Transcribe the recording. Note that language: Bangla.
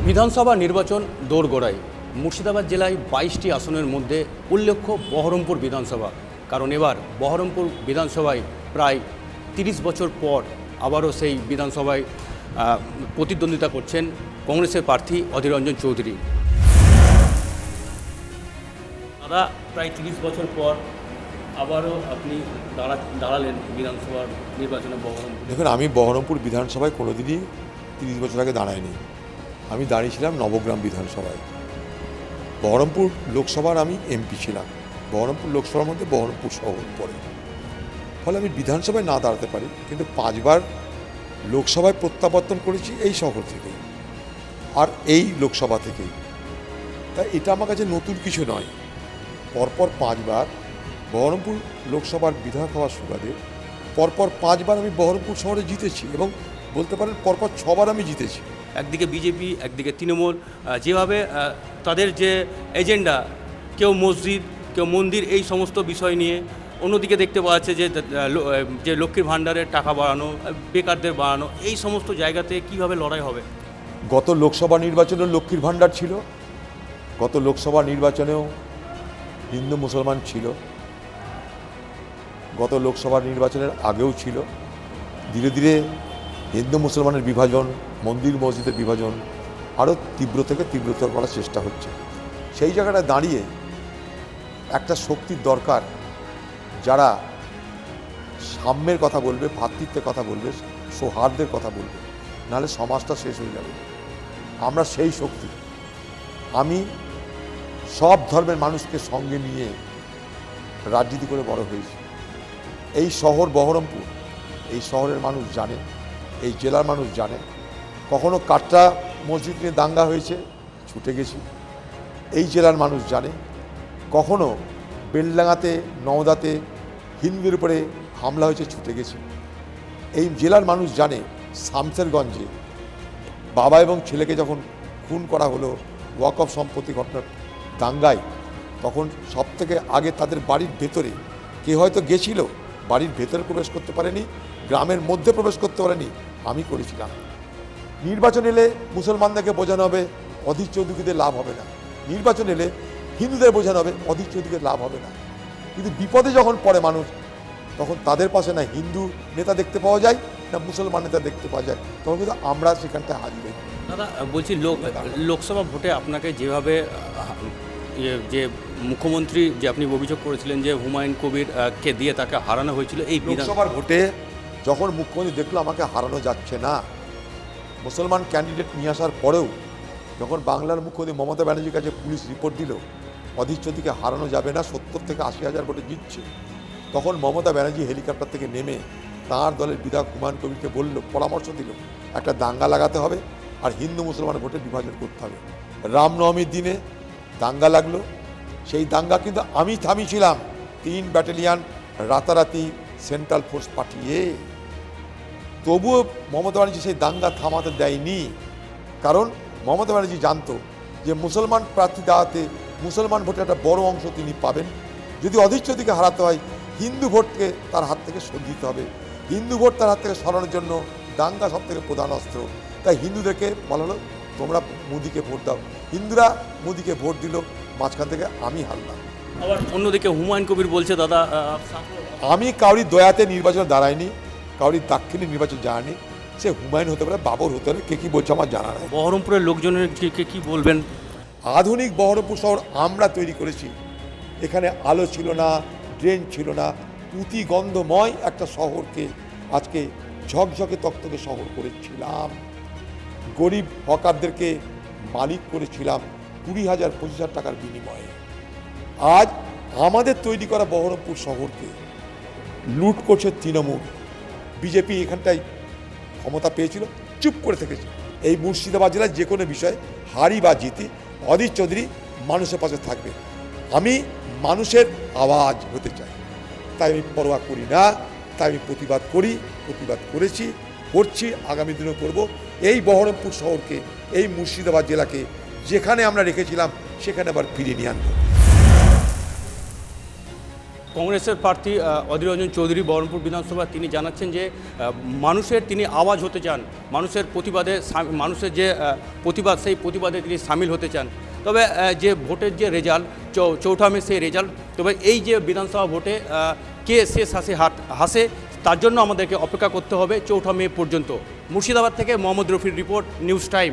বিধানসভা নির্বাচন দোরগোড়ায়। মুর্শিদাবাদ জেলায় 22টি আসনের মধ্যে উল্লেখ্য বহরমপুর বিধানসভা। কারণ এবার বহরমপুর বিধানসভায় প্রায় 30 বছর পর আবারও সেই বিধানসভায় প্রতিদ্বন্দ্বিতা করছেন কংগ্রেসের প্রার্থী অধীর রঞ্জন চৌধুরী। দাদা, প্রায় 30 বছর পর আবারও আপনি দাঁড়ালেন বিধানসভার নির্বাচনে বহরমপুর। দেখুন, আমি বহরমপুর বিধানসভায় কোনোদিনই 30 বছর আগে দাঁড়াইনি। আমি দাঁড়িয়েছিলাম নবগ্রাম বিধানসভায়। বহরমপুর লোকসভার আমি এমপি ছিলাম। বহরমপুর লোকসভার মধ্যে বহরমপুর শহর পড়ে, ফলে আমি বিধানসভায় না দাঁড়াতে পারি, কিন্তু 5 বার লোকসভায় প্রত্যাবর্তন করেছি এই শহর থেকেই আর এই লোকসভা থেকেই। তাই এটা আমার কাছে নতুন কিছু নয়। পরপর 5 বার বহরমপুর লোকসভার বিধায়ক হওয়ার সুবাদে পরপর 5 বার আমি বহরমপুর শহরে জিতেছি, এবং বলতে পারেন পরপর 6 বার আমি জিতেছি। একদিকে বিজেপি, একদিকে তৃণমূল, যেভাবে তাদের যে এজেন্ডা, কেউ মসজিদ, কেউ মন্দির, এই সমস্ত বিষয় নিয়ে। অন্যদিকে দেখতে পাওয়া যাচ্ছে যে লক্ষ্মীর ভাণ্ডারের টাকা বাড়ানো, বেকারদের বাড়ানো, এই সমস্ত জায়গাতে কিভাবে লড়াই হবে। গত লোকসভা নির্বাচনেও লক্ষ্মীর ভাণ্ডার ছিল, গত লোকসভা নির্বাচনেও হিন্দু মুসলমান ছিল, গত লোকসভা নির্বাচনের আগেও ছিল। ধীরে ধীরে হিন্দু মুসলমানের বিভাজন, মন্দির মসজিদের বিভাজন আরও তীব্র থেকে তীব্রতর করার চেষ্টা হচ্ছে। সেই জায়গাটা দাঁড়িয়ে একটা শক্তির দরকার, যারা সাম্যের কথা বলবে, ভ্রাতৃত্বের কথা বলবে, সৌহার্দ্যের কথা বলবে, নাহলে সমাজটা শেষ হয়ে যাবে। আমরা সেই শক্তি। আমি সব ধর্মের মানুষকে সঙ্গে নিয়ে রাজনীতি করে বড় হয়েছি। এই শহর বহরমপুর, এই শহরের মানুষ জানে, এই জেলার মানুষ জানে। কখনো কাটরা মসজিদ নিয়ে দাঙ্গা হয়েছে, ছুটে গেছি, এই জেলার মানুষ জানে। কখনো বেলডাঙ্গাতে, নওদাতে হিন্দুদের উপরে হামলা হয়েছে, ছুটে গেছি, এই জেলার মানুষ জানে। শামসেরগঞ্জে বাবা এবং ছেলেকে যখন খুন করা হলো ওয়াকফ সম্পত্তি ঘটনার দাঙ্গায়, তখন সব থেকে আগে তাদের বাড়ির ভেতরে, কে হয়তো গেছিল, বাড়ির ভেতরে প্রবেশ করতে পারেনি, গ্রামের মধ্যে প্রবেশ করতে পারেনি, আমি করেছিলাম। নির্বাচন এলে মুসলমানদেরকে বোঝানো হবে অধীর চৌধুরীদের লাভ হবে না, নির্বাচন এলে হিন্দুদের বোঝানো হবে অধীর চৌধুরীদের লাভ হবে না। কিন্তু বিপদে যখন পড়ে মানুষ, তখন তাদের পাশে না হিন্দু নেতা দেখতে পাওয়া যায়, না মুসলমান নেতা দেখতে পাওয়া যায়, তখন কিন্তু আমরা সেখানটায় হাজির হই। দাদা, বলছি লোকসভা ভোটে আপনাকে যেভাবে যে মুখ্যমন্ত্রী, যে আপনি অভিযোগ করেছিলেন যে হুমায়ুন কবিরকে দিয়ে তাকে হারানো হয়েছিল, এই লোকসভার ভোটে যখন মুখ্যমন্ত্রী দেখলো আমাকে হারানো যাচ্ছে না, মুসলমান ক্যান্ডিডেট নিয়ে আসার পরেও যখন বাংলার মুখ্যমন্ত্রী মমতা ব্যানার্জির কাছে পুলিশ রিপোর্ট দিল অধীর চৌধুরীকে হারানো যাবে না, 70 থেকে 80,000 ভোটে জিতছে, তখন মমতা ব্যানার্জি হেলিকপ্টার থেকে নেমে তাঁর দলের বিধায়ক হুমায়ুন কবিরকে বলল, পরামর্শ দিল, একটা দাঙ্গা লাগাতে হবে আর হিন্দু মুসলমান ভোটে বিভাজন করতে হবে। রামনবমীর দিনে দাঙ্গা লাগলো। সেই দাঙ্গা কিন্তু আমি থামিয়েছিলাম, 3 ব্যাটালিয়ান রাতারাতি সেন্ট্রাল ফোর্স পাঠিয়ে। তবুও মমতা ব্যানার্জি সেই দাঙ্গা থামাতে দেয়নি, কারণ মমতা ব্যানার্জি জানতো যে মুসলমান প্রার্থী দাঁড়াতে মুসলমান ভোটের একটা বড় অংশ তিনি পাবেন। যদি অধীর চৌধুরীকে হারাতে হয়, হিন্দু ভোটকে তার হাত থেকে সরিয়ে দিতে হবে। হিন্দু ভোট তার হাত থেকে সরানোর জন্য দাঙ্গা সব থেকে প্রধান অস্ত্র। তাই হিন্দুদেরকে বলা হলো, তোমরা মোদিকে ভোট দাও। হিন্দুরা মোদিকে ভোট দিল, মাঝখান থেকে আমি হারলাম। আবার অন্যদিকে হুমায়ুন কবির বলছে, দাদা আমি কাউরির দয়াতে নির্বাচনে দাঁড়াইনি, কাউরির দাক্ষিণে নির্বাচন যায়নি। সে হুমায়ুন হতে পারে, বাবর হতে পারে, কে কী বলছে আমার জানা নেই। বহরমপুরের লোকজনের কি বলবেন? আধুনিক বহরমপুর শহর আমরা তৈরি করেছি। এখানে আলো ছিল না, ড্রেন ছিল না, পুঁতি গন্ধময় একটা শহরকে আজকে ঝকঝকে তকতকে শহর করেছিলাম। গরিব হকারদেরকে মালিক করেছিলাম 20,000 25,000 টাকার বিনিময়ে। আজ আমাদের তৈরি করা বহরমপুর শহরকে লুট করছে তৃণমূল। বিজেপি এখানটায় ক্ষমতা পেয়েছিল, চুপ করে থেকেছে। এই মুর্শিদাবাদ জেলায় যে কোনো বিষয়ে হারি বা জিতি, অধীর চৌধুরী মানুষের পাশে থাকবে। আমি মানুষের আওয়াজ হতে চাই, তাই আমি পরোয়া করি না, তাই আমি প্রতিবাদ করি, প্রতিবাদ করেছি, করছি, আগামী দিনেও করব। এই বহরমপুর শহরকে, এই মুর্শিদাবাদ জেলাকে যেখানে আমরা রেখেছিলাম সেখানে আবার ফিরিয়ে নিয়ে আনবো। কংগ্রেসের প্রার্থী অধীর রঞ্জন চৌধুরী বহরমপুর বিধানসভা তিনি জানাচ্ছেন যে মানুষের তিনি আওয়াজ হতে চান, মানুষের প্রতিবাদে মানুষের যে প্রতিবাদ সেই প্রতিবাদে তিনি সামিল হতে চান। তবে যে ভোটের যে রেজাল্ট 4 মে সেই রেজাল্ট, তবে এই যে বিধানসভা ভোটে কে শেষ হাসে তার জন্য আমাদেরকে অপেক্ষা করতে হবে 4 মে পর্যন্ত। মুর্শিদাবাদ থেকে মোহাম্মদ রফির রিপোর্ট, নিউজ টাইম।